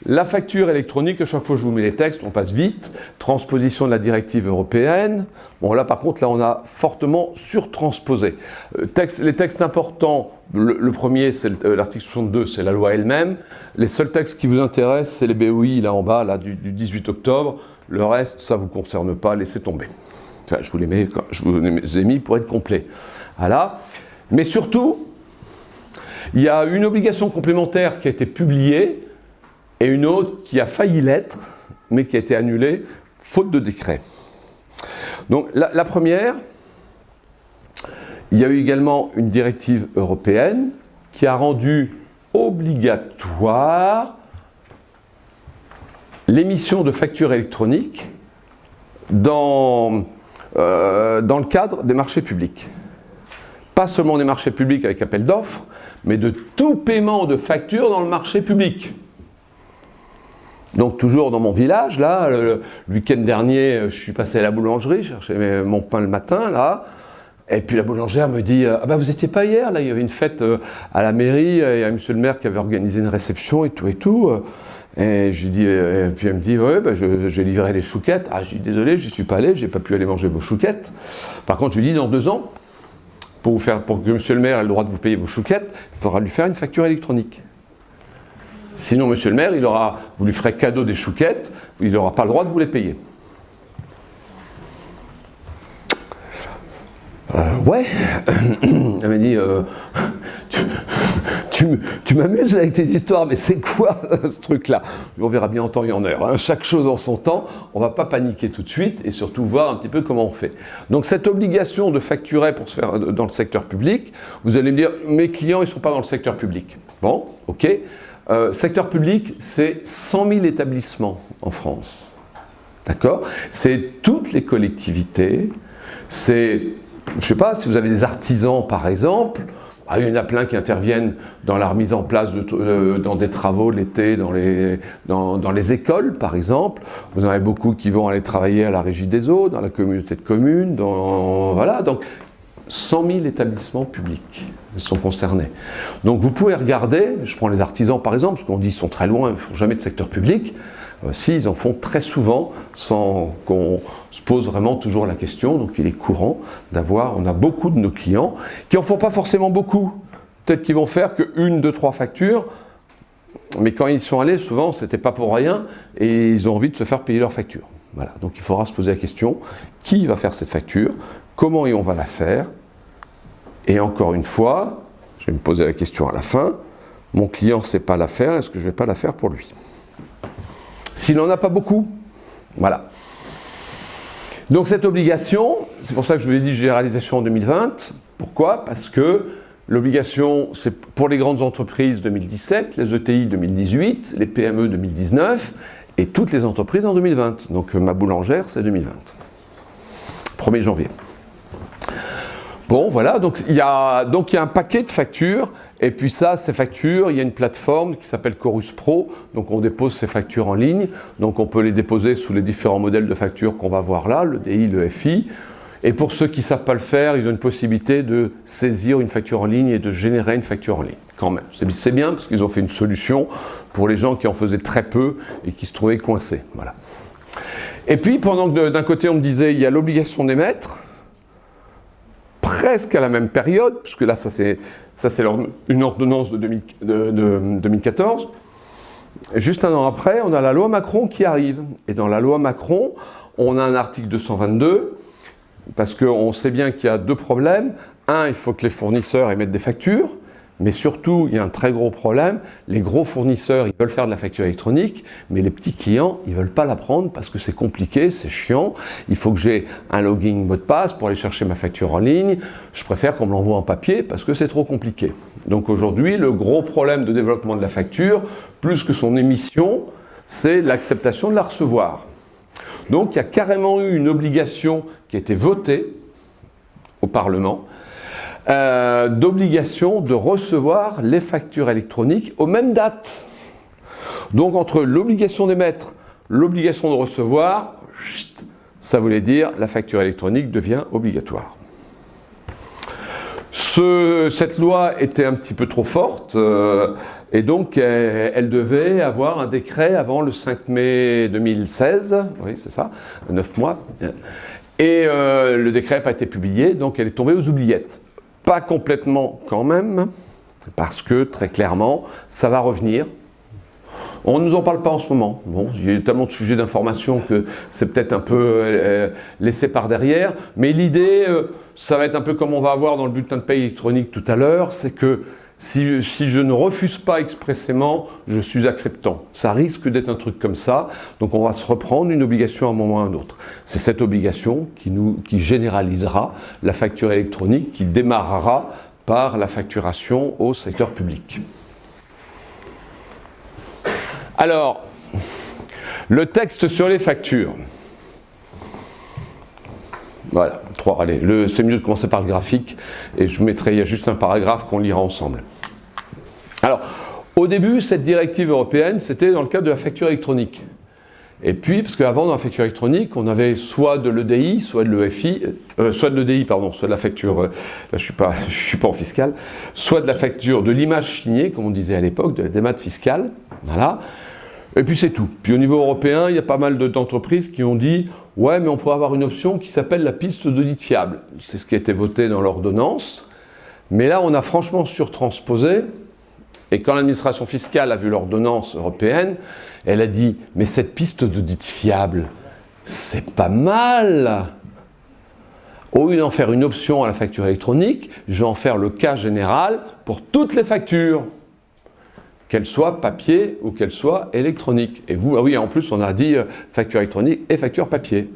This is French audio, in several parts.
La facture électronique, à chaque fois que je vous mets les textes, on passe vite. Transposition de la directive européenne. Bon, là, par contre, là, on a fortement surtransposé. Les textes importants, le premier, c'est l'article 62, c'est la loi elle-même. Les seuls textes qui vous intéressent, c'est les BOI, là en bas, là, du 18 octobre. Le reste, ça ne vous concerne pas, laissez tomber. Enfin, je vous les ai mis pour être complet. Voilà. Mais surtout, il y a une obligation complémentaire qui a été publiée, et une autre qui a failli l'être, mais qui a été annulée, faute de décret. Donc la première, il y a eu également une directive européenne qui a rendu obligatoire l'émission de factures électroniques dans le cadre des marchés publics. Pas seulement des marchés publics avec appel d'offres, mais de tout paiement de factures dans le marché public. Donc toujours dans mon village, là, le week-end dernier, je suis passé à la boulangerie, je cherchais mon pain le matin, là, et puis la boulangère me dit « Ah ben vous n'étiez pas hier, là, il y avait une fête à la mairie, il y a monsieur le maire qui avait organisé une réception et tout. » Et je lui dis, et puis elle me dit « Ouais, ben j'ai livré les chouquettes. » Ah, je dis « Désolé, j'y suis pas allé, j'ai pas pu aller manger vos chouquettes. » Par contre, je lui dis « Dans 2 ans, pour que monsieur le maire ait le droit de vous payer vos chouquettes, il faudra lui faire une facture électronique. » Sinon, monsieur le maire, vous lui ferez cadeau des chouquettes, il n'aura pas le droit de vous les payer. Ouais, elle m'a dit, tu m'amuses avec tes histoires, mais c'est quoi ce truc-là? On verra bien en temps et en heure. Hein. Chaque chose en son temps, on ne va pas paniquer tout de suite et surtout voir un petit peu comment on fait. Donc cette obligation de facturer pour se faire dans le secteur public, vous allez me dire, mes clients, ils ne sont pas dans le secteur public. Bon, ok. Secteur public, c'est 100 000 établissements en France. D'accord? C'est toutes les collectivités, c'est, je ne sais pas, si vous avez des artisans par exemple, il y en a plein qui interviennent dans la remise en place dans des travaux l'été, dans les écoles par exemple. Vous en avez beaucoup qui vont aller travailler à la Régie des eaux, dans la communauté de communes, voilà. Donc 100 000 établissements publics sont concernés. Donc vous pouvez regarder, je prends les artisans par exemple, parce qu'on dit qu'ils sont très loin, ils ne font jamais de secteur public. Si, ils en font très souvent, sans qu'on se pose vraiment toujours la question. Donc il est courant on a beaucoup de nos clients qui n'en font pas forcément beaucoup. Peut-être qu'ils vont faire que 1, 2, 3 factures, mais quand ils sont allés, souvent, c'était pas pour rien, et ils ont envie de se faire payer leurs factures. Voilà, donc il faudra se poser la question, qui va faire cette facture? Comment on va la faire? Et encore une fois, je vais me poser la question à la fin, mon client ne sait pas la faire, est-ce que je ne vais pas la faire pour lui? S'il n'en a pas beaucoup, voilà. Donc cette obligation, c'est pour ça que je vous ai dit généralisation en 2020. Pourquoi? Parce que l'obligation, c'est pour les grandes entreprises 2017, les ETI 2018, les PME 2019 et toutes les entreprises en 2020. Donc ma boulangère, c'est 2020. 1er janvier. Bon, voilà, donc il y a un paquet de factures, et puis ça, ces factures, il y a une plateforme qui s'appelle Chorus Pro, donc on dépose ces factures en ligne, donc on peut les déposer sous les différents modèles de factures qu'on va voir là, le DI, le FI, et pour ceux qui ne savent pas le faire, ils ont une possibilité de saisir une facture en ligne et de générer une facture en ligne, quand même. C'est bien, parce qu'ils ont fait une solution pour les gens qui en faisaient très peu et qui se trouvaient coincés, voilà. Et puis, pendant que d'un côté on me disait, il y a l'obligation d'émettre, presque à la même période, puisque là, ça c'est une ordonnance de 2014. Juste un an après, on a la loi Macron qui arrive. Et dans la loi Macron, on a un article 222, parce qu'on sait bien qu'il y a 2 problèmes. Un, il faut que les fournisseurs émettent des factures, mais surtout, il y a un très gros problème. Les gros fournisseurs, ils veulent faire de la facture électronique, mais les petits clients, ils ne veulent pas la prendre parce que c'est compliqué, c'est chiant. Il faut que j'ai un login mot de passe pour aller chercher ma facture en ligne. Je préfère qu'on me l'envoie en papier parce que c'est trop compliqué. Donc aujourd'hui, le gros problème de développement de la facture, plus que son émission, c'est l'acceptation de la recevoir. Donc il y a carrément eu une obligation qui a été votée au Parlement, d'obligation de recevoir les factures électroniques aux mêmes dates. Donc entre l'obligation d'émettre, l'obligation de recevoir, ça voulait dire la facture électronique devient obligatoire. Cette loi était un petit peu trop forte et donc elle devait avoir un décret avant le 5 mai 2016, oui c'est ça, 9 mois, et le décret n'a pas été publié, donc elle est tombée aux oubliettes. Pas complètement quand même, parce que très clairement, ça va revenir. On ne nous en parle pas en ce moment. Bon, il y a tellement de sujets d'information que c'est peut-être un peu laissé par derrière. Mais l'idée, ça va être un peu comme on va avoir dans le bulletin de paie électronique tout à l'heure, c'est que si je ne refuse pas expressément, je suis acceptant. Ça risque d'être un truc comme ça. Donc on va se reprendre une obligation à un moment ou à un autre. C'est cette obligation qui généralisera la facture électronique, qui démarrera par la facturation au secteur public. Alors, le texte sur les factures. Voilà, allez, c'est mieux de commencer par le graphique, et je vous mettrai, il y a juste un paragraphe qu'on lira ensemble. Alors, au début, cette directive européenne, c'était dans le cadre de la facture électronique. Et puis, parce qu'avant, dans la facture électronique, on avait soit de l'EDI, soit de l'EFI, soit de l'EDI, pardon, soit de la facture, là je suis pas en fiscal, soit de la facture de l'image signée, comme on disait à l'époque, de la démat fiscale, voilà. Et puis c'est tout. Puis au niveau européen, il y a pas mal d'entreprises qui ont dit « Ouais, mais on pourrait avoir une option qui s'appelle la piste d'audit fiable ». C'est ce qui a été voté dans l'ordonnance. Mais là, on a franchement surtransposé. Et quand l'administration fiscale a vu l'ordonnance européenne, elle a dit « Mais cette piste d'audit fiable, c'est pas mal !» Au lieu d'en faire une option à la facture électronique, je vais en faire le cas général pour toutes les factures, qu'elles soient papier ou qu'elles soient électroniques. Et vous, ah oui, en plus, on a dit facture électronique et facture papier.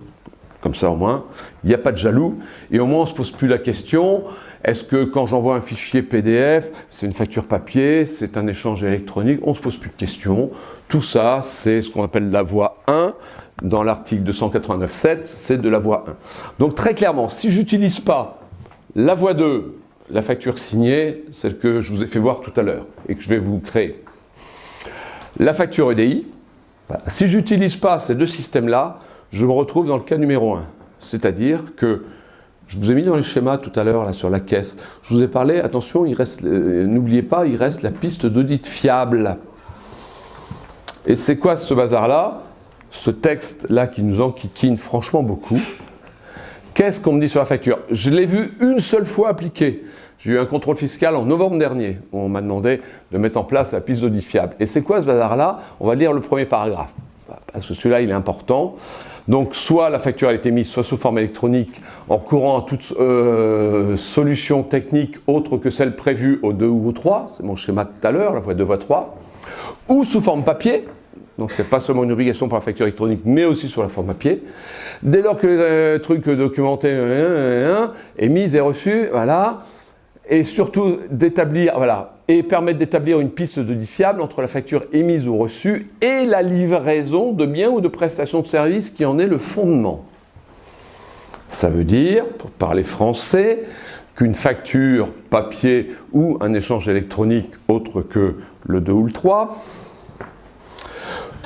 Comme ça, au moins, il n'y a pas de jaloux. Et au moins, on ne se pose plus la question, est-ce que quand j'envoie un fichier PDF, c'est une facture papier, c'est un échange électronique? On ne se pose plus de questions. Tout ça, c'est ce qu'on appelle la voie 1. Dans l'article 289.7, c'est de la voie 1. Donc, très clairement, si je n'utilise pas la voie 2, la facture signée, celle que je vous ai fait voir tout à l'heure et que je vais vous créer. La facture EDI, si je n'utilise pas ces deux systèmes-là, je me retrouve dans le cas numéro 1. C'est-à-dire que, je vous ai mis dans les schémas tout à l'heure là, sur la caisse, je vous ai parlé, attention, n'oubliez pas, il reste la piste d'audit fiable. Et c'est quoi ce bazar-là? Ce texte-là qui nous enquiquine franchement beaucoup. Qu'est-ce qu'on me dit sur la facture? Je l'ai vu une seule fois appliquée. J'ai eu un contrôle fiscal en novembre dernier où on m'a demandé de mettre en place la piste d'audit fiable. Et c'est quoi ce bazar-là? On va lire le premier paragraphe. Parce que celui-là, il est important. Donc, soit la facture a été mise soit sous forme électronique en courant à toute solution technique autre que celle prévue au 2 ou au 3, c'est mon schéma de tout à l'heure, la voie 2, voie 3, ou sous forme papier. Donc, ce n'est pas seulement une obligation pour la facture électronique, mais aussi sur la forme papier. Dès lors que le truc documenté est mis et reçu, voilà, et surtout d'établir, voilà, et permettre d'établir une piste d'audit fiable entre la facture émise ou reçue et la livraison de biens ou de prestations de services qui en est le fondement. Ça veut dire, pour parler français, qu'une facture papier ou un échange électronique autre que le 2 ou le 3,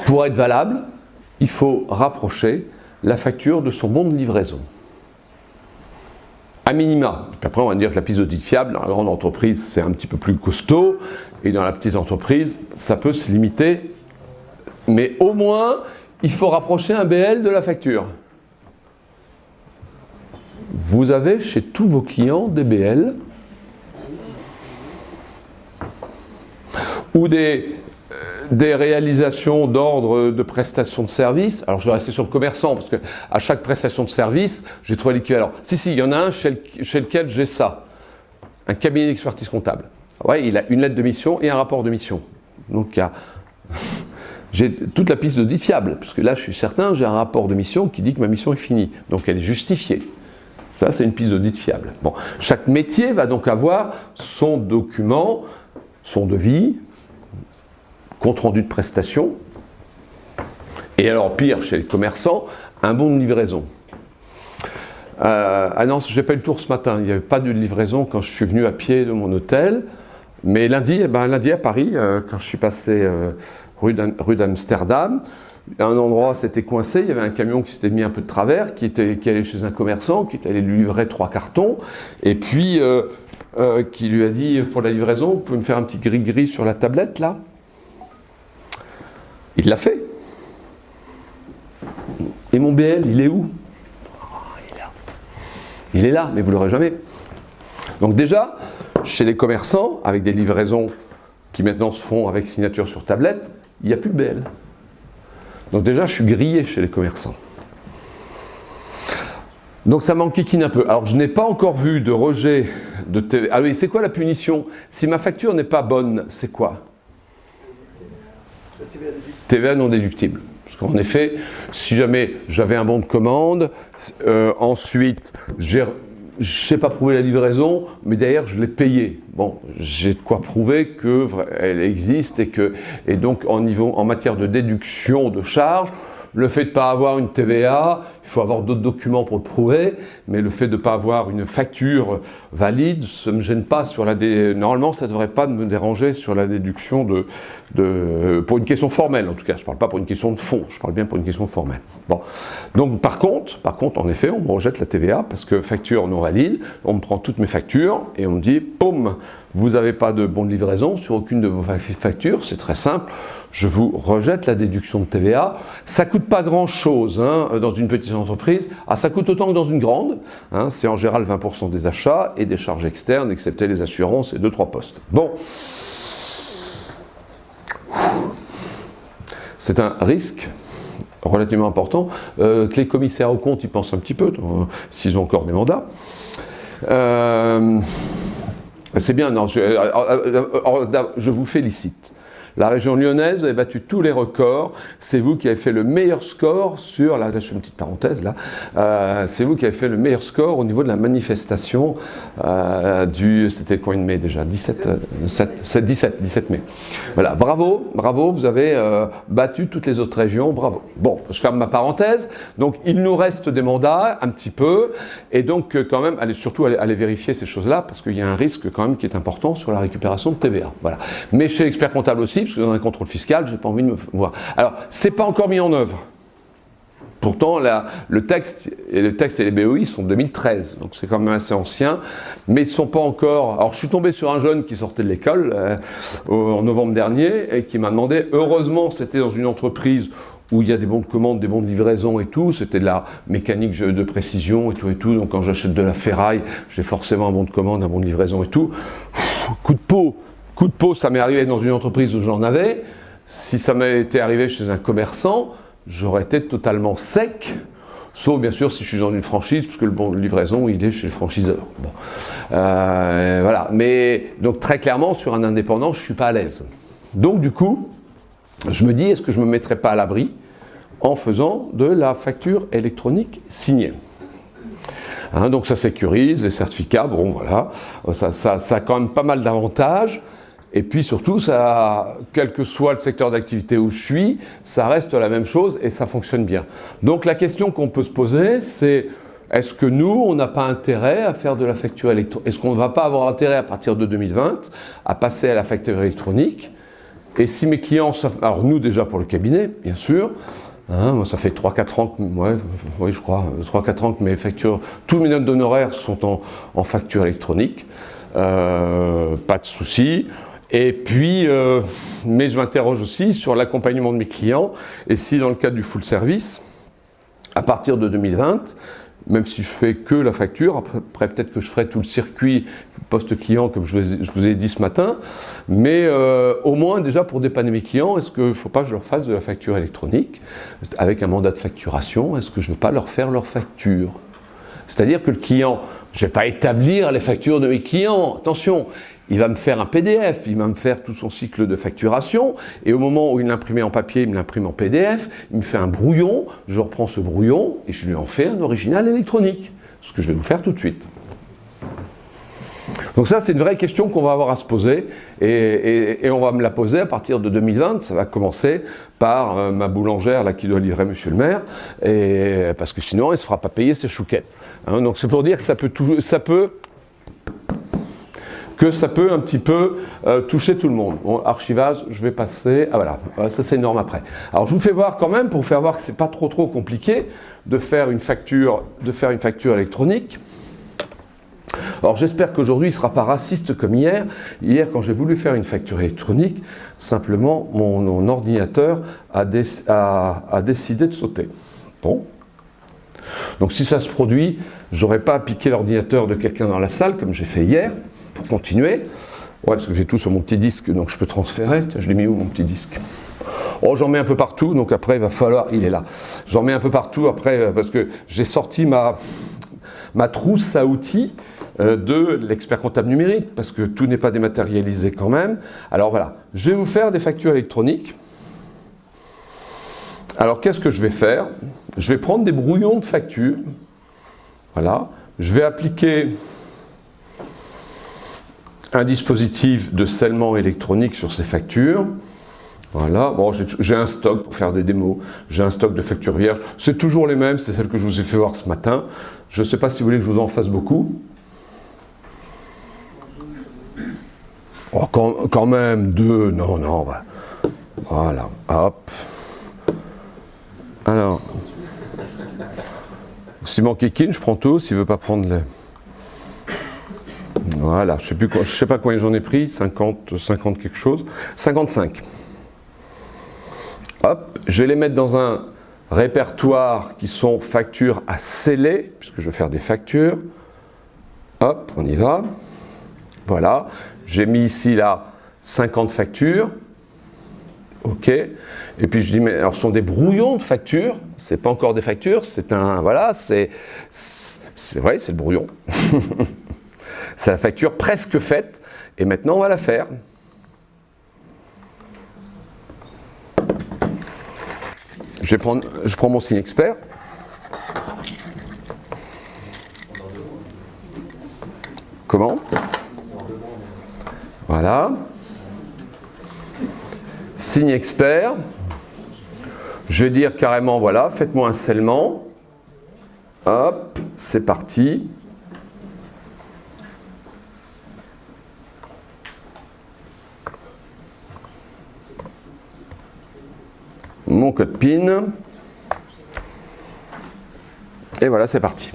pour être valable, il faut rapprocher la facture de son bon de livraison. À minima. Puis après, on va dire que la piste d'audit fiable, dans la grande entreprise, c'est un petit peu plus costaud, et dans la petite entreprise, ça peut se limiter. Mais au moins, il faut rapprocher un BL de la facture. Vous avez chez tous vos clients des BL ou des réalisations d'ordre de prestation de service. Alors je vais rester sur le commerçant parce qu'à chaque prestation de service, j'ai trouvé l'équivalent. Si, il y en a un chez lequel j'ai ça. Un cabinet d'expertise comptable. Ouais, il a une lettre de mission et un rapport de mission. Donc j'ai toute la piste d'audit fiable, parce que là je suis certain, j'ai un rapport de mission qui dit que ma mission est finie. Donc elle est justifiée. Ça, c'est une piste d'audit fiable. Bon, chaque métier va donc avoir son document, son devis, compte rendu de prestation, et alors pire chez les commerçants, un bon de livraison. Ah non, j'ai pas eu le tour ce matin, il n'y avait pas de livraison quand je suis venu à pied de mon hôtel, mais lundi à Paris, quand je suis passé rue d'Amsterdam, à un endroit c'était coincé, il y avait un camion qui s'était mis un peu de travers, qui allait chez un commerçant, qui est allé lui livrer 3 cartons, et puis qui lui a dit pour la livraison, vous pouvez me faire un petit gris-gris sur la tablette là? Il l'a fait. Et mon BL, il est où? Il est là. Il est là, mais vous ne l'aurez jamais. Donc déjà, chez les commerçants, avec des livraisons qui maintenant se font avec signature sur tablette, il n'y a plus de BL. Donc déjà, je suis grillé chez les commerçants. Donc ça m'enquiquine un peu. Alors je n'ai pas encore vu de rejet de TVA. Ah oui, c'est quoi la punition? Si ma facture n'est pas bonne, c'est quoi? TVA non déductible. Parce qu'en effet, si jamais j'avais un bon de commande, ensuite je sais pas prouver la livraison, mais derrière je l'ai payé. Bon, j'ai de quoi prouver qu'elle existe et donc en matière de déduction de charges, le fait de ne pas avoir une TVA, il faut avoir d'autres documents pour le prouver, mais le fait de ne pas avoir une facture valide, ça ne me gêne pas sur la Normalement, ça ne devrait pas me déranger sur la déduction pour une question formelle, en tout cas. Je ne parle pas pour une question de fond, je parle bien pour une question formelle. Bon. Donc, par contre, en effet, on me rejette la TVA parce que facture non valide, on me prend toutes mes factures et on me dit, poum, vous n'avez pas de bon de livraison sur aucune de vos factures, c'est très simple. Je vous rejette la déduction de TVA. Ça ne coûte pas grand-chose dans une petite entreprise. Ah, ça coûte autant que dans une grande. C'est en général 20% des achats et des charges externes, excepté les assurances et 2-3 postes. Bon. C'est un risque relativement important que les commissaires aux comptes y pensent un petit peu, s'ils ont encore des mandats. C'est bien, non, je vous félicite. La région lyonnaise, vous avez battu tous les records. C'est vous qui avez fait le meilleur score sur, là je fais une petite parenthèse là, c'est vous qui avez fait le meilleur score au niveau de la manifestation c'était combien de mai déjà? 17 mai. Voilà, bravo, vous avez battu toutes les autres régions, bravo. Bon, je ferme ma parenthèse. Donc il nous reste des mandats, un petit peu, et donc quand même, surtout allez vérifier ces choses-là, parce qu'il y a un risque quand même qui est important sur la récupération de TVA. Voilà. Mais chez l'expert comptable aussi, parce que dans un contrôle fiscal, j'ai pas envie de me voir. Alors, c'est pas encore mis en œuvre. Pourtant, le texte et les BOI sont de 2013, donc c'est quand même assez ancien, mais ils ne sont pas encore... Alors, je suis tombé sur un jeune qui sortait de l'école en novembre dernier et qui m'a demandé, heureusement, c'était dans une entreprise où il y a des bons de commande, des bons de livraison et tout, c'était de la mécanique de précision et tout, donc quand j'achète de la ferraille, j'ai forcément un bon de commande, un bon de livraison et tout. Coup de peau, ça m'est arrivé dans une entreprise où j'en avais. Si ça m'était arrivé chez un commerçant, j'aurais été totalement sec, sauf bien sûr si je suis dans une franchise, parce que le bon de livraison, il est chez le franchiseur. Bon. Voilà. Mais donc très clairement, sur un indépendant, je ne suis pas à l'aise. Donc du coup, je me dis, est-ce que je ne me mettrais pas à l'abri en faisant de la facture électronique signée? Donc ça sécurise les certificats, bon voilà, ça a quand même pas mal d'avantages. Et puis surtout, quel que soit le secteur d'activité où je suis, ça reste la même chose et ça fonctionne bien. Donc la question qu'on peut se poser, c'est est-ce que nous, on n'a pas intérêt à faire de la facture électronique? Est-ce qu'on ne va pas avoir intérêt à partir de 2020 à passer à la facture électronique? Et si mes clients, alors nous déjà pour le cabinet, bien sûr, moi ça fait 3-4 ans que, je crois, 3-4 ans que mes factures, tous mes notes d'honoraires sont en facture électronique, pas de souci. Et puis, mais je m'interroge aussi sur l'accompagnement de mes clients, et si dans le cadre du full service, à partir de 2020, même si je fais que la facture, après peut-être que je ferai tout le circuit post-client comme je vous ai dit ce matin, mais au moins déjà pour dépanner mes clients, est-ce qu'il ne faut pas que je leur fasse de la facture électronique avec un mandat de facturation? Est-ce que je ne veux pas leur faire leur facture? C'est-à-dire que le client, je ne vais pas établir les factures de mes clients, attention, il va me faire un PDF, il va me faire tout son cycle de facturation, et au moment où il l'imprimait en papier, il me l'imprime en PDF, il me fait un brouillon, je reprends ce brouillon et je lui en fais un original électronique, ce que je vais vous faire tout de suite. Donc ça, c'est une vraie question qu'on va avoir à se poser, et on va me la poser à partir de 2020. Ça va commencer par ma boulangère là, qui doit livrer monsieur le maire, parce que sinon, elle ne se fera pas payer ses chouquettes. Donc c'est pour dire que ça peut un petit peu toucher tout le monde. Bon, archivage, je vais passer... Ah voilà, ça c'est énorme après. Alors je vous fais voir quand même, pour vous faire voir que c'est pas trop compliqué de faire une facture électronique. Alors j'espère qu'aujourd'hui il ne sera pas raciste comme hier. Hier, quand j'ai voulu faire une facture électronique, simplement mon ordinateur a décidé de sauter. Bon. Donc si ça se produit, j'aurais pas à piquer l'ordinateur de quelqu'un dans la salle, comme j'ai fait hier, pour continuer. Ouais, parce que j'ai tout sur mon petit disque, donc je peux transférer. Tiens, je l'ai mis où mon petit disque? Oh, j'en mets un peu partout, donc après il va falloir... Il est là. J'en mets un peu partout après, parce que j'ai sorti ma trousse à outils de l'expert comptable numérique, parce que tout n'est pas dématérialisé quand même. Alors voilà, je vais vous faire des factures électroniques. Alors qu'est-ce que je vais faire? Je vais prendre des brouillons de factures. Voilà. Je vais appliquer un dispositif de scellement électronique sur ces factures. Voilà. Bon, j'ai un stock pour faire des démos. J'ai un stock de factures vierges. C'est toujours les mêmes, c'est celles que je vous ai fait voir ce matin. Je ne sais pas si vous voulez que je vous en fasse beaucoup. Oh, quand même, 2. Non, non. Voilà. Hop. Alors, Simon Kikin, je prends tout, s'il ne veut pas prendre les... Voilà, je ne sais pas combien j'en ai pris, 50 quelque chose, 55. Hop, je vais les mettre dans un répertoire qui sont factures à sceller, puisque je vais faire des factures. Hop, on y va. Voilà, j'ai mis ici là 50 factures. Ok, et puis je dis, mais alors ce sont des brouillons de factures, c'est pas encore des factures, c'est un, voilà, c'est vrai, c'est le brouillon. C'est la facture presque faite, et maintenant on va la faire. Je prends mon signe expert. Comment? Voilà. Signe expert, je vais dire carrément, voilà, faites-moi un scellement. Hop, c'est parti. Mon code PIN. Et voilà, c'est parti.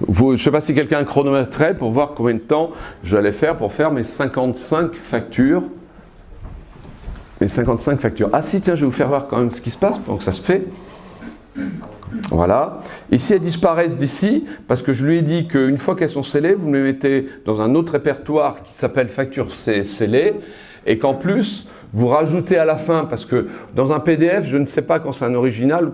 Je ne sais pas si quelqu'un chronométrait pour voir combien de temps je vais faire pour faire mes 55 factures. Les 55 factures. Ah si, tiens, je vais vous faire voir quand même ce qui se passe pendant que ça se fait. Voilà. Ici, elles disparaissent d'ici, parce que je lui ai dit qu'une fois qu'elles sont scellées, vous me les mettez dans un autre répertoire qui s'appelle facture scellée, et qu'en plus, vous rajoutez à la fin, parce que dans un PDF, je ne sais pas quand c'est un original,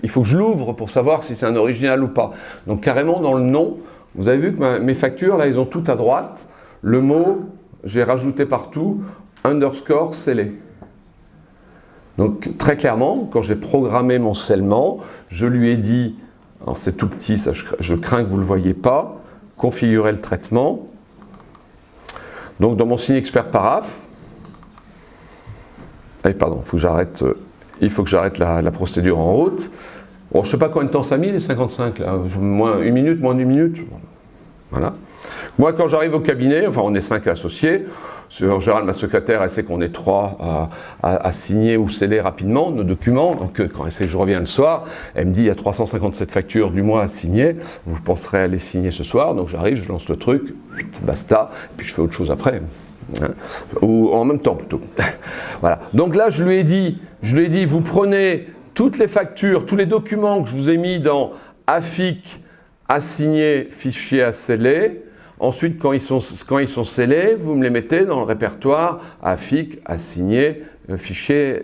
il faut que je l'ouvre pour savoir si c'est un original ou pas. Donc carrément dans le nom, vous avez vu que mes factures, là, ils ont tout à droite. Le mot, j'ai rajouté partout, underscore scellé. Donc très clairement, quand j'ai programmé mon scellement, je lui ai dit, alors c'est tout petit, ça, je crains que vous ne le voyez pas, configurer le traitement. Donc dans mon signe expert paraphe, pardon, il faut que j'arrête la procédure en route. Bon, je ne sais pas combien de temps ça a mis les 55 là, moins une minute, moins d'une minute. Voilà. Moi, quand j'arrive au cabinet, enfin on est 5 associés, en général ma secrétaire elle sait qu'on est 3 à signer ou sceller rapidement nos documents, donc quand elle sait que je reviens le soir, elle me dit il y a 357 factures du mois à signer, vous penserez à les signer ce soir, donc j'arrive, je lance le truc, basta, et puis je fais autre chose après. Hein, ou en même temps plutôt. Voilà. Donc là je lui ai dit, vous prenez toutes les factures, tous les documents que je vous ai mis dans AFIC, assigner, fichier à sceller. Ensuite, quand ils sont scellés, vous me les mettez dans le répertoire AFIC, assigner, fichier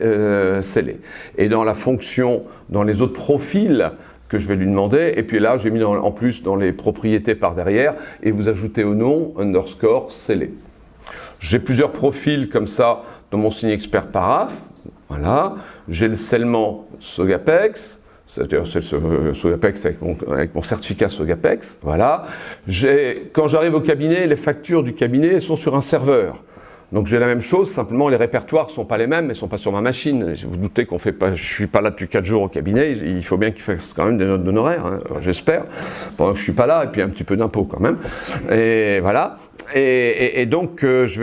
scellé. Et dans la fonction, dans les autres profils que je vais lui demander, et puis là, j'ai mis en plus dans les propriétés par derrière, et vous ajoutez au nom underscore scellé. J'ai plusieurs profils comme ça dans mon signe expert paraphe. Voilà. J'ai le scellement Sogapex. C'est le Sogapex avec mon certificat Sogapex. Voilà. Quand j'arrive au cabinet, les factures du cabinet sont sur un serveur. Donc j'ai la même chose, simplement les répertoires ne sont pas les mêmes, mais ne sont pas sur ma machine. Vous vous doutez qu'on fait pas, je ne suis pas là depuis 4 jours au cabinet, il faut bien qu'ils fassent quand même des notes d'honoraires, hein, j'espère, pendant que je ne suis pas là, et puis un petit peu d'impôts quand même. Et voilà. Et donc, je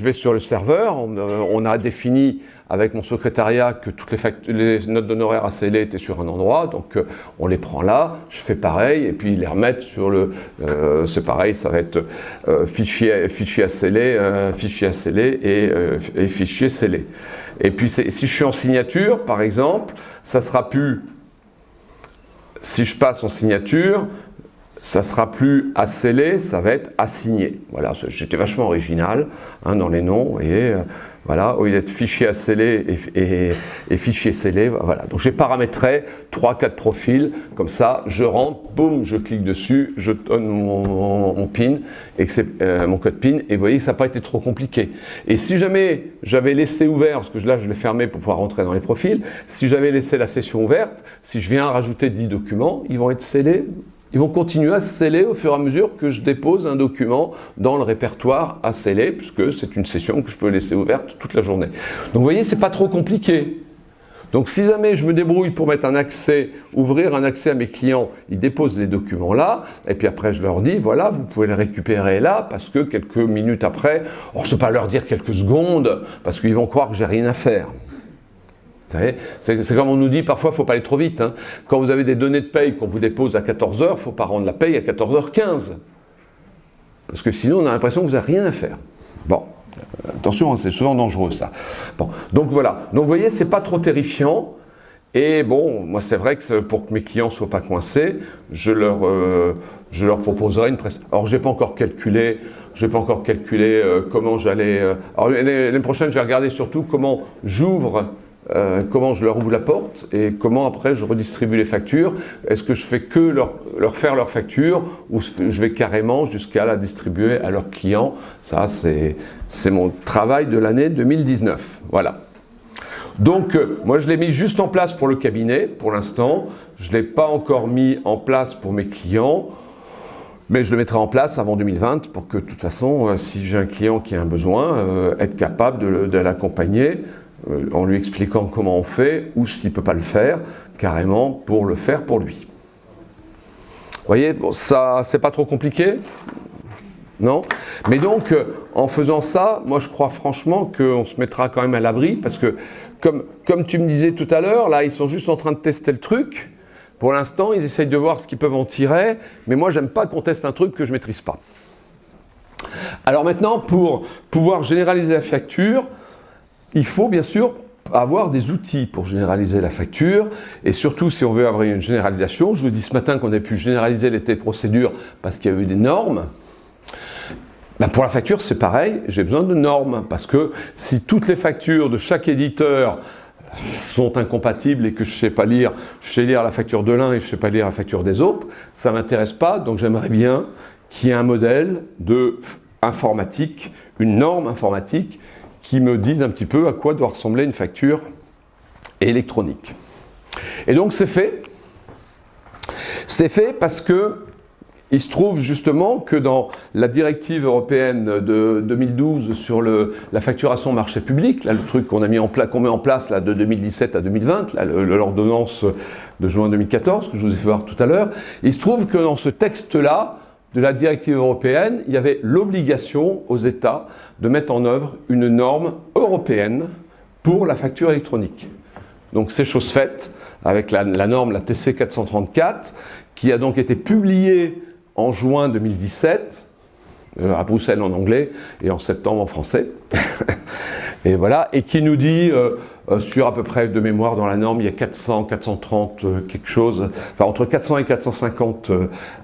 vais sur le serveur, on a défini avec mon secrétariat que toutes les notes d'honoraires à sceller étaient sur un endroit, donc on les prend là, je fais pareil, et puis ils les remettent sur le... c'est pareil, ça va être fichier à sceller et fichier scellé. Et puis si je suis en signature, par exemple, ça sera plus... Si je passe en signature, ça sera plus à sceller, ça va être à signer. Voilà, j'étais vachement original dans les noms, et voilà, au lieu d'être fichier à sceller et fichier scellé, voilà. Donc j'ai paramétré 3-4 profils, comme ça, je rentre, boum, je clique dessus, je donne mon PIN, mon code PIN, et vous voyez que ça n'a pas été trop compliqué. Et si jamais j'avais laissé ouvert, parce que là je l'ai fermé pour pouvoir rentrer dans les profils, si j'avais laissé la session ouverte, si je viens rajouter 10 documents, ils vont être scellés. Ils vont continuer à se sceller au fur et à mesure que je dépose un document dans le répertoire à sceller, puisque c'est une session que je peux laisser ouverte toute la journée. Donc vous voyez, c'est pas trop compliqué. Donc si jamais je me débrouille pour mettre un accès, ouvrir un accès à mes clients, ils déposent les documents là, et puis après je leur dis, voilà, vous pouvez les récupérer là, parce que quelques minutes après, je ne peux pas leur dire quelques secondes, parce qu'ils vont croire que j'ai rien à faire. C'est comme on nous dit parfois, il ne faut pas aller trop vite. Quand vous avez des données de paye qu'on vous dépose à 14h, il ne faut pas rendre la paye à 14h15. Parce que sinon, on a l'impression que vous n'avez rien à faire. Bon, attention, c'est souvent dangereux ça. Bon, donc voilà. Donc vous voyez, ce n'est pas trop terrifiant. Et bon, moi c'est vrai que pour que mes clients ne soient pas coincés, je leur proposerai une prestation. Alors je n'ai pas encore calculé. Comment j'allais... Alors l'année prochaine, je vais regarder surtout comment j'ouvre... comment je leur ouvre la porte et comment après je redistribue les factures. Est-ce que je fais que leur faire leurs factures ou je vais carrément jusqu'à la distribuer à leurs clients? Ça, c'est mon travail de l'année 2019. Voilà. Donc, moi, je l'ai mis juste en place pour le cabinet pour l'instant. Je ne l'ai pas encore mis en place pour mes clients. Mais je le mettrai en place avant 2020 pour que, de toute façon, si j'ai un client qui a un besoin, être capable de l'accompagner en lui expliquant comment on fait, ou s'il ne peut pas le faire, carrément pour le faire pour lui. Vous voyez, bon, ça, c'est pas trop compliqué, non? Mais donc, en faisant ça, moi je crois franchement qu'on se mettra quand même à l'abri, parce que, comme tu me disais tout à l'heure, là, ils sont juste en train de tester le truc. Pour l'instant, ils essayent de voir ce qu'ils peuvent en tirer, mais moi, j'aime pas qu'on teste un truc que je ne maîtrise pas. Alors maintenant, pour pouvoir généraliser la facture, il faut bien sûr avoir des outils pour généraliser la facture, et surtout si on veut avoir une généralisation. Je vous dis ce matin qu'on a pu généraliser les procédures parce qu'il y a eu des normes. Ben pour la facture, c'est pareil, j'ai besoin de normes, parce que si toutes les factures de chaque éditeur sont incompatibles et que je sais lire la facture de l'un et je ne sais pas lire la facture des autres, ça ne m'intéresse pas, donc j'aimerais bien qu'il y ait un modèle informatique, une norme informatique, qui me disent un petit peu à quoi doit ressembler une facture électronique. Et donc c'est fait. C'est fait parce que il se trouve justement que dans la directive européenne de 2012 sur la facturation marché public, là, le truc qu'on met en place là, de 2017 à 2020, l'ordonnance de juin 2014 que je vous ai fait voir tout à l'heure, il se trouve que dans ce texte-là, de la directive européenne, il y avait l'obligation aux États de mettre en œuvre une norme européenne pour la facture électronique. Donc c'est chose faite avec la norme, la TC 434, qui a donc été publiée en juin 2017, à Bruxelles en anglais et en septembre en français. Et voilà, et qui nous dit, sur à peu près de mémoire dans la norme, il y a 400, 430 quelque chose, enfin entre 400 et 450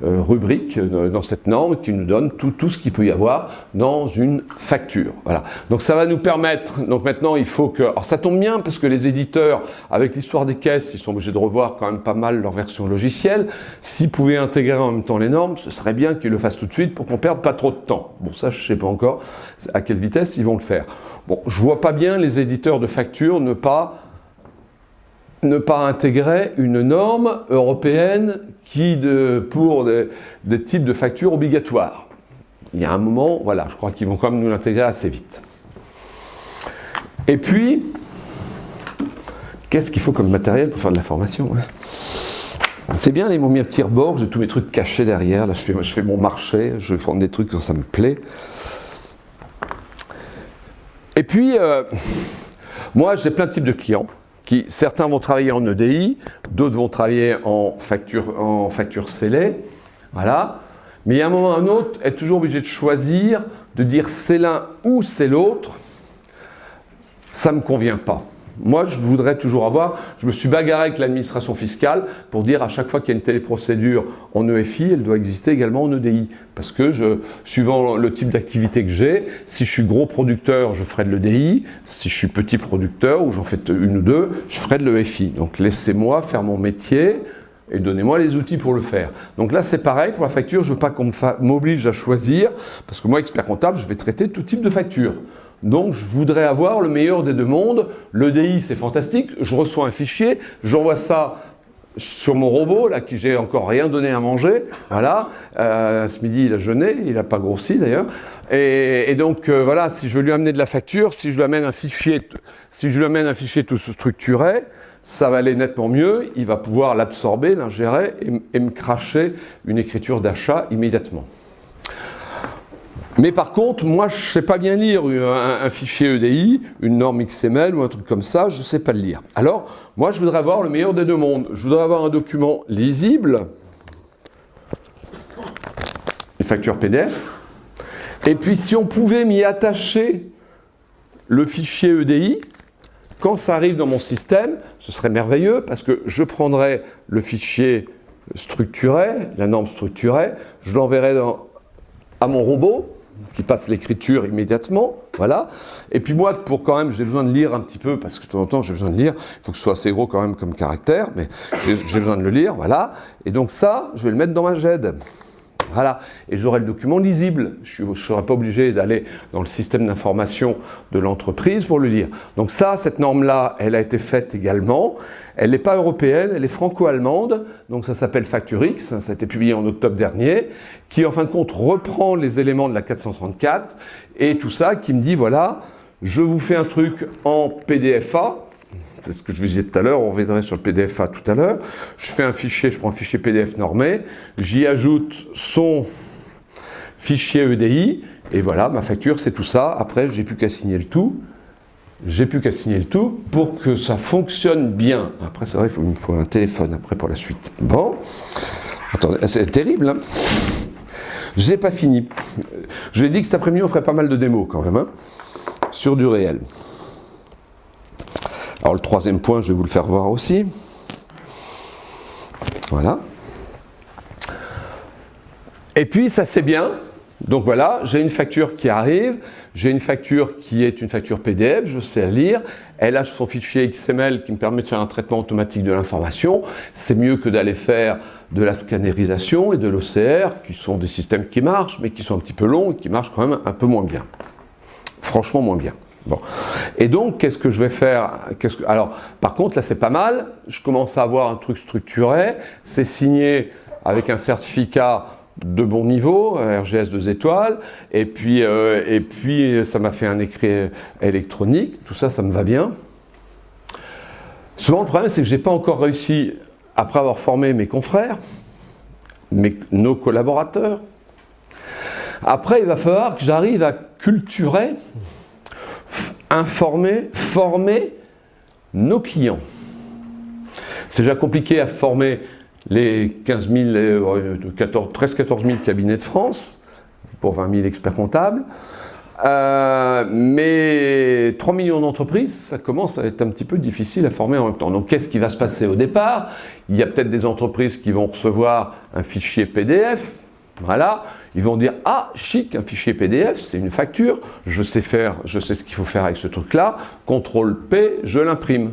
rubriques dans cette norme qui nous donne tout ce qu'il peut y avoir dans une facture. Voilà. Donc ça va nous permettre, donc maintenant il faut que, alors ça tombe bien parce que les éditeurs, avec l'histoire des caisses, ils sont obligés de revoir quand même pas mal leur version logicielle. S'ils pouvaient intégrer en même temps les normes, ce serait bien qu'ils le fassent tout de suite pour qu'on perde pas trop de temps. Bon, ça je sais pas encore à quelle vitesse ils vont le faire. Bon, je vois pas bien les éditeurs de factures ne pas intégrer une norme européenne pour des types de factures obligatoires. Il y a un moment, voilà, je crois qu'ils vont quand même nous l'intégrer assez vite. Et puis, qu'est-ce qu'il faut comme matériel pour faire de la formation, hein? C'est bien, ils m'ont mis un petit rebord, j'ai tous mes trucs cachés derrière, là je fais mon marché, je vais prendre des trucs quand ça me plaît. Et puis, Moi, j'ai plein de types de clients. Certains vont travailler en EDI, d'autres vont travailler en facture scellée. Voilà. Mais il y a un moment ou un autre, être toujours obligé de choisir, de dire c'est l'un ou c'est l'autre, ça ne me convient pas. Moi, je voudrais toujours avoir, je me suis bagarré avec l'administration fiscale pour dire à chaque fois qu'il y a une téléprocédure en EFI, elle doit exister également en EDI. Parce que suivant le type d'activité que j'ai, si je suis gros producteur, je ferai de l'EDI. Si je suis petit producteur, ou j'en fais une ou deux, je ferai de l'EFI. Donc laissez-moi faire mon métier et donnez-moi les outils pour le faire. Donc là, c'est pareil pour la facture, je ne veux pas qu'on m'oblige à choisir, parce que moi, expert comptable, je vais traiter tout type de facture. Donc, je voudrais avoir le meilleur des deux mondes. L'EDI, c'est fantastique. Je reçois un fichier, j'envoie ça sur mon robot, là, qui j'ai encore rien donné à manger. Voilà. Ce midi, il a jeûné, il n'a pas grossi d'ailleurs. Et donc, voilà, si je veux lui amener de la facture, si je lui amène un fichier tout structuré, ça va aller nettement mieux. Il va pouvoir l'absorber, l'ingérer et me cracher une écriture d'achat immédiatement. Mais par contre, moi, je ne sais pas bien lire un fichier EDI, une norme XML ou un truc comme ça, je ne sais pas le lire. Alors, moi, je voudrais avoir le meilleur des deux mondes. Je voudrais avoir un document lisible, une facture PDF, et puis si on pouvait m'y attacher le fichier EDI, quand ça arrive dans mon système, ce serait merveilleux, parce que je prendrais le fichier structuré, la norme structurée, je l'enverrais à mon robot, qui passe l'écriture immédiatement, voilà. Et puis moi, pour quand même, j'ai besoin de lire un petit peu, parce que de temps en temps, j'ai besoin de lire, il faut que ce soit assez gros quand même comme caractère, mais j'ai besoin de le lire, voilà. Et donc ça, je vais le mettre dans ma GED. Voilà, et j'aurai le document lisible. Je ne serai pas obligé d'aller dans le système d'information de l'entreprise pour le lire. Donc ça, cette norme-là, elle a été faite également. Elle n'est pas européenne, elle est franco-allemande. Donc ça s'appelle FactureX, ça a été publié en octobre dernier, qui en fin de compte reprend les éléments de la 434 et tout ça, qui me dit, voilà, je vous fais un truc en PDFA. C'est ce que je vous disais tout à l'heure, on reviendrait sur le PDFA tout à l'heure. Je fais un fichier, je prends un fichier PDF normé, j'y ajoute son fichier EDI, et voilà, ma facture, c'est tout ça. Après, j'ai plus qu'à signer le tout. J'ai plus qu'à signer le tout pour que ça fonctionne bien. Après, c'est vrai, il me faut un téléphone après pour la suite. Bon, attendez, c'est terrible, hein. J'ai pas fini. Je lui ai dit que cet après-midi, on ferait pas mal de démos quand même, hein, sur du réel. Alors le troisième point, je vais vous le faire voir aussi. Voilà. Et puis ça c'est bien. Donc voilà, j'ai une facture qui arrive, j'ai une facture qui est une facture PDF, je sais la lire, elle a son fichier XML qui me permet de faire un traitement automatique de l'information. C'est mieux que d'aller faire de la scannerisation et de l'OCR, qui sont des systèmes qui marchent, mais qui sont un petit peu longs et qui marchent quand même un peu moins bien. Franchement moins bien. Bon. Et donc, qu'est-ce que je vais faire? Alors, par contre, là, c'est pas mal. Je commence à avoir un truc structuré. C'est signé avec un certificat de bon niveau, RGS 2 étoiles. Et puis ça m'a fait un écrit électronique. Tout ça, ça me va bien. Souvent, le problème, c'est que je n'ai pas encore réussi, après avoir formé mes confrères, nos collaborateurs. Après, il va falloir que j'arrive à culturer, informer, former nos clients. C'est déjà compliqué à former les 13-14 000 cabinets de France pour 20 000 experts comptables. Mais 3 millions d'entreprises, ça commence à être un petit peu difficile à former en même temps. Donc qu'est-ce qui va se passer au départ? Il y a peut-être des entreprises qui vont recevoir un fichier PDF. Voilà, ils vont dire « Ah, chic, un fichier PDF, c'est une facture, je sais ce qu'il faut faire avec ce truc-là, CTRL-P, je l'imprime. »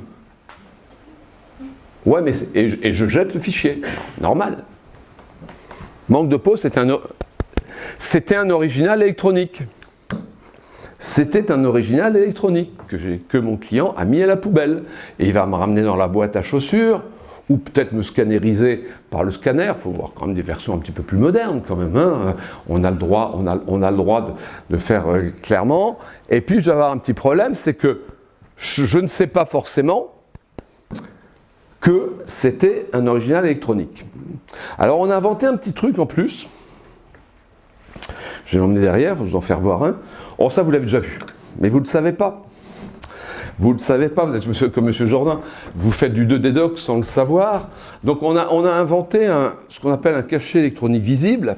Ouais, mais et je jette le fichier. Normal. Manque de peau, c'était un original électronique. C'était un original électronique que mon client a mis à la poubelle. Et il va me ramener dans la boîte à chaussures, ou peut-être me scanneriser par le scanner. Il faut voir quand même des versions un petit peu plus modernes quand même, hein. On a le droit, de faire clairement. Et puis je vais avoir un petit problème, c'est que je ne sais pas forcément que c'était un original électronique. Alors on a inventé un petit truc en plus. Je vais l'emmener derrière, je vais en faire voir un. Oh, ça vous l'avez déjà vu, mais vous ne le savez pas. Vous ne le savez pas, vous êtes comme M. Jourdain, vous faites du 2D doc sans le savoir. Donc on a inventé ce qu'on appelle un cachet électronique visible.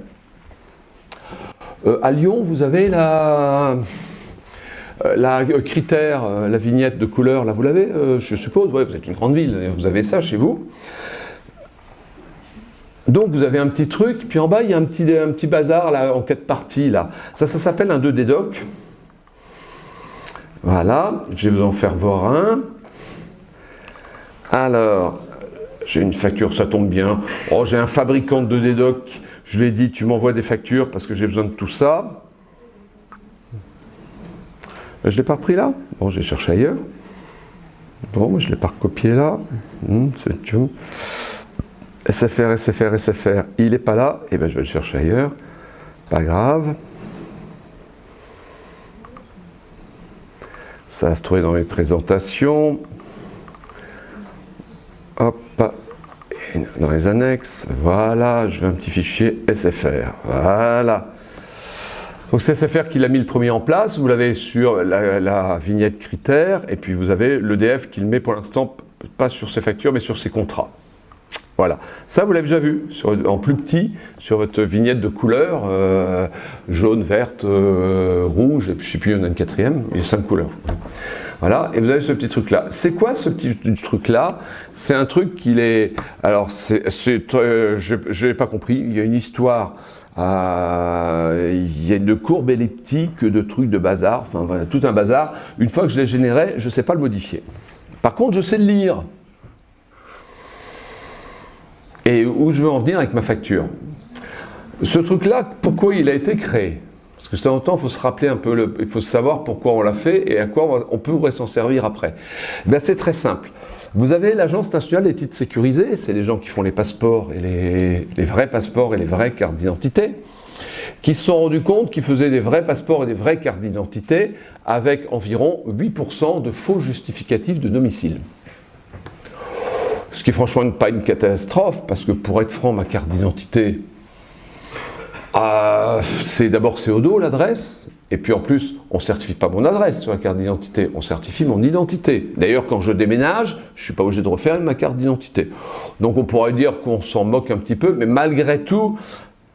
À Lyon, vous avez la critère, la vignette de couleur, là vous l'avez, je suppose, ouais, vous êtes une grande ville, vous avez ça chez vous. Donc vous avez un petit truc, puis en bas il y a un petit bazar là, en 4 parties là. Ça s'appelle un 2D doc. Voilà, je vais vous en faire voir un. Alors, j'ai une facture, ça tombe bien. Oh, j'ai un fabricant de 2D doc, je lui ai dit tu m'envoies des factures parce que j'ai besoin de tout ça. Je ne l'ai pas repris là. Bon, j'ai cherché ailleurs. Bon, je ne l'ai pas recopié là. SFR, SFR, SFR. Il n'est pas là. Eh bien, je vais le chercher ailleurs. Pas grave. Ça va se trouver dans mes présentations. Hop. Et dans les annexes. Voilà. Je veux un petit fichier SFR. Voilà. Donc c'est SFR qui l'a mis le premier en place, vous l'avez sur la vignette critère, et puis vous avez l'EDF qui le met pour l'instant, pas sur ses factures, mais sur ses contrats. Voilà. Ça, vous l'avez déjà vu, en plus petit, sur votre vignette de couleur, jaune, verte, rouge, et puis je ne sais plus, il y en a une quatrième, il y a 5 couleurs. Voilà, et vous avez ce petit truc-là. C'est quoi ce petit truc-là? C'est un truc qu'il est... Alors, je n'ai pas compris, il y a une histoire... il y a une courbe elliptique de trucs de bazar, enfin voilà, tout un bazar. Une fois que je l'ai généré, je ne sais pas le modifier. Par contre, je sais le lire. Et où je veux en venir avec ma facture. Ce truc-là, pourquoi il a été créé? Parce que de temps en temps, il faut se rappeler un peu, il faut savoir pourquoi on l'a fait et à quoi on pourrait s'en servir après. Ben, c'est très simple. Vous avez l'Agence nationale des titres sécurisés, c'est les gens qui font les passeports et les vrais passeports et les vraies cartes d'identité, qui se sont rendus compte qu'ils faisaient des vrais passeports et des vraies cartes d'identité avec environ 8% de faux justificatifs de domicile. Ce qui est franchement pas une catastrophe, parce que pour être franc, ma carte d'identité, c'est d'abord au dos l'adresse, et puis en plus, on ne certifie pas mon adresse sur la carte d'identité, on certifie mon identité. D'ailleurs, quand je déménage, je ne suis pas obligé de refaire ma carte d'identité. Donc on pourrait dire qu'on s'en moque un petit peu, mais malgré tout,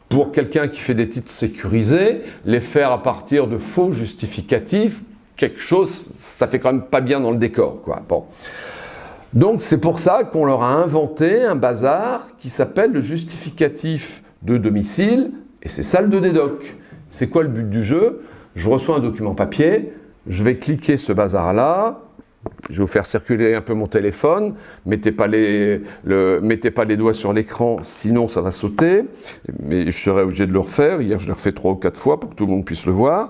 pour quelqu'un qui fait des titres sécurisés, les faire à partir de faux justificatifs, quelque chose, ça fait quand même pas bien dans le décor, quoi. Bon. Donc c'est pour ça qu'on leur a inventé un bazar qui s'appelle le justificatif de domicile, et c'est ça le 2D doc. C'est quoi le but du jeu? Je reçois un document papier, je vais cliquer ce bazar-là, je vais vous faire circuler un peu mon téléphone, mettez pas les doigts sur l'écran, sinon ça va sauter, mais je serai obligé de le refaire. Hier je l'ai refait 3 ou 4 fois pour que tout le monde puisse le voir.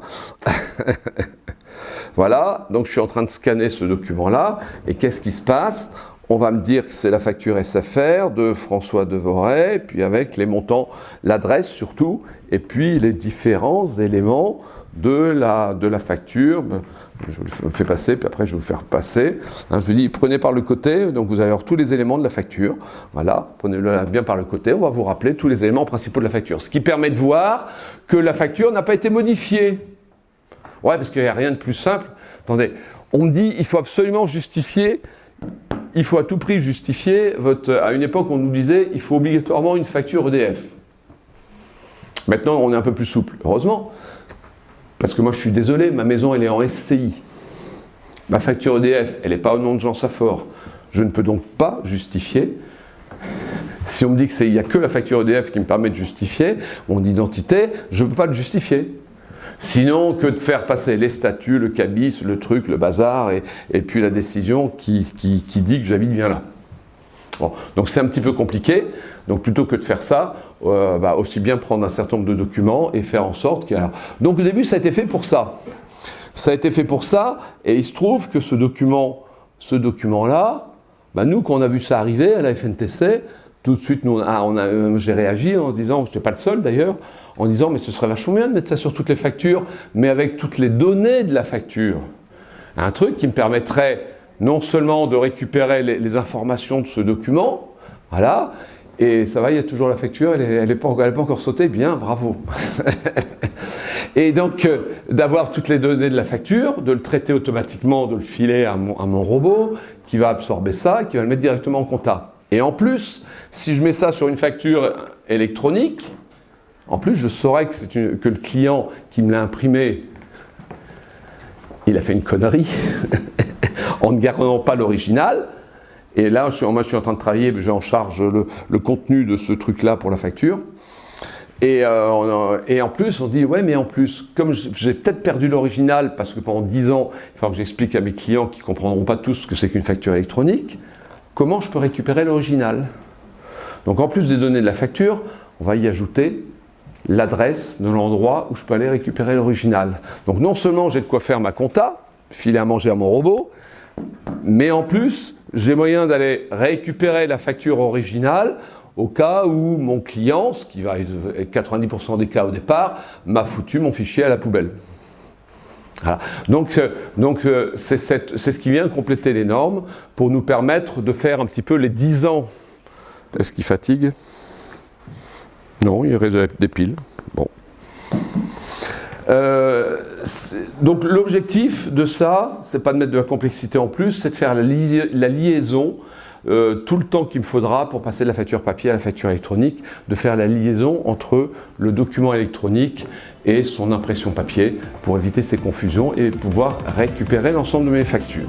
Voilà, donc je suis en train de scanner ce document-là, et qu'est-ce qui se passe? On va me dire que c'est la facture SFR de François Devoret, puis avec les montants, l'adresse surtout, et puis les différents éléments de la facture. Je vous le fais passer, puis après je vais vous faire passer. Je vous dis, prenez par le côté, donc vous allez avoir tous les éléments de la facture. Voilà, prenez-le bien par le côté, on va vous rappeler tous les éléments principaux de la facture. Ce qui permet de voir que la facture n'a pas été modifiée. Ouais, parce qu'il n'y a rien de plus simple. Attendez, on me dit, il faut absolument justifier, il faut à tout prix justifier à une époque, on nous disait, il faut obligatoirement une facture EDF. Maintenant, on est un peu plus souple, heureusement. Parce que moi, je suis désolé, ma maison, elle est en SCI. Ma facture EDF, elle n'est pas au nom de Jean Saffort. Je ne peux donc pas justifier. Si on me dit qu'il n'y a que la facture EDF qui me permet de justifier mon identité, je ne peux pas le justifier. Sinon, que de faire passer les statuts, le cabis, le truc, le bazar, et puis la décision qui dit que j'habite bien là. Bon, donc c'est un petit peu compliqué. Donc plutôt que de faire ça, aussi bien prendre un certain nombre de documents et faire en sorte qu'il y a... Donc au début, ça a été fait pour ça. Ça a été fait pour ça, et il se trouve que ce document-là, nous, quand on a vu ça arriver à la FNTC, tout de suite, j'ai réagi en disant, je n'étais pas le seul d'ailleurs, en disant, mais ce serait vachement bien de mettre ça sur toutes les factures, mais avec toutes les données de la facture. Un truc qui me permettrait non seulement de récupérer les informations de ce document, voilà, et ça va, il y a toujours la facture, elle n'est pas encore sautée, bien, bravo. Et donc, d'avoir toutes les données de la facture, de le traiter automatiquement, de le filer à mon robot, qui va absorber ça, qui va le mettre directement en compta. Et en plus, si je mets ça sur une facture électronique, en plus, je saurais que le client qui me l'a imprimé, il a fait une connerie en ne gardant pas l'original. Et là, moi, je suis en train de travailler, j'ai en charge le contenu de ce truc-là pour la facture. Et en plus, on dit, ouais, mais en plus, comme j'ai peut-être perdu l'original, parce que pendant 10 ans, il faut que j'explique à mes clients qui ne comprendront pas tous ce que c'est qu'une facture électronique, comment je peux récupérer l'original? Donc, en plus des données de la facture, on va y ajouter l'adresse de l'endroit où je peux aller récupérer l'original. Donc, non seulement j'ai de quoi faire ma compta, filer à manger à mon robot, mais en plus, j'ai moyen d'aller récupérer la facture originale au cas où mon client, ce qui va être 90% des cas au départ, m'a foutu mon fichier à la poubelle. Voilà. Donc c'est ce qui vient compléter les normes pour nous permettre de faire un petit peu les 10 ans. Est-ce qu'il fatigue? Non, il reste des piles. Bon. Donc l'objectif de ça, c'est pas de mettre de la complexité en plus, c'est de faire la liaison tout le temps qu'il me faudra pour passer de la facture papier à la facture électronique, de faire la liaison entre le document électronique et son impression papier pour éviter ces confusions et pouvoir récupérer l'ensemble de mes factures.